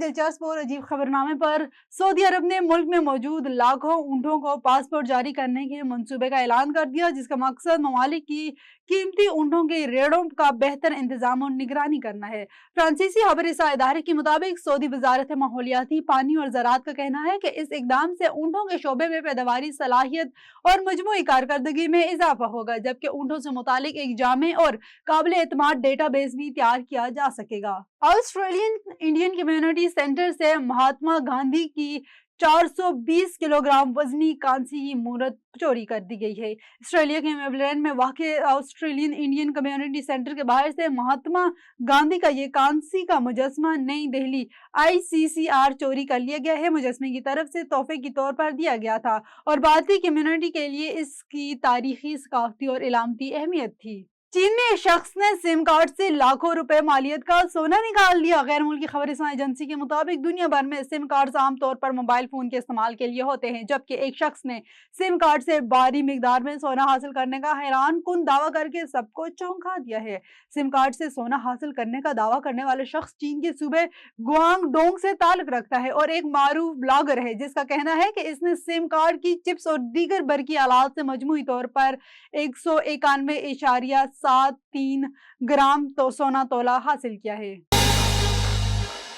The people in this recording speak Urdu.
دلچسپ اور عجیب خبرنامے پر سعودی عرب نے ملک میں موجود لاکھوں اونٹوں کو پاسپورٹ جاری کرنے کے منصوبے کا اعلان کر دیا، جس کا مقصد ممالک کی قیمتی اونٹوں کے ریڑوں کا بہتر انتظام اور نگرانی کرنا ہے۔ فرانسیسی خبر رساں ادارے کے مطابق سعودی وزارت ماحولیاتی، پانی اور زراعت کا کہنا ہے کہ اس اقدام سے اونٹوں کے شعبے میں پیداواری صلاحیت اور مجموعی کارکردگی میں اضافہ ہوگا، جبکہ اونٹوں سے متعلق ایک جامع اور قابل اعتماد ڈیٹا بیس بھی تیار کیا جا سکے گا۔ آسٹریلین انڈین کمیونٹی سینٹر سے مہاتما گاندھی کی 420 کلو گرام وزنی کانسی کی مورت چوری کر دی گئی ہے۔ آسٹریلیا کے میلبرن میں واقع آسٹریلین انڈین کمیونٹی سینٹر کے باہر سے مہاتما گاندھی کا یہ کانسی کا مجسمہ نئی دہلی ICCR چوری کر لیا گیا ہے۔ مجسمے کی طرف سے تحفے کے طور پر دیا گیا تھا اور بھارتی کمیونٹی کے لیے اس کی تاریخی، ثقافتی اور علامتی اہمیت تھی۔ چین میں ایک شخص نے سم کارڈ سے لاکھوں روپے مالیت کا سونا نکال لیا۔ غیر ملکی خبر رساں ایجنسی کے مطابق دنیا بھر میں سم کارڈز عام طور پر موبائل فون کے استعمال کے لیے ہوتے ہیں، جبکہ ایک شخص نے سم کارڈ سے بھاری مقدار میں سونا حاصل کرنے کا حیران کن دعویٰ کر کے سب کو چونکا دیا ہے۔ سم کارڈ سے سونا حاصل کرنے کا دعویٰ کرنے والا شخص چین کے صوبے گوانگ ڈونگ سے تعلق رکھتا ہے اور ایک معروف بلاگر ہے، جس کا کہنا ہے کہ اس نے سم کارڈ کی چپس اور دیگر برقی آلات سے مجموعی طور پر 191.73 گرام سونا تولہ حاصل کیا ہے۔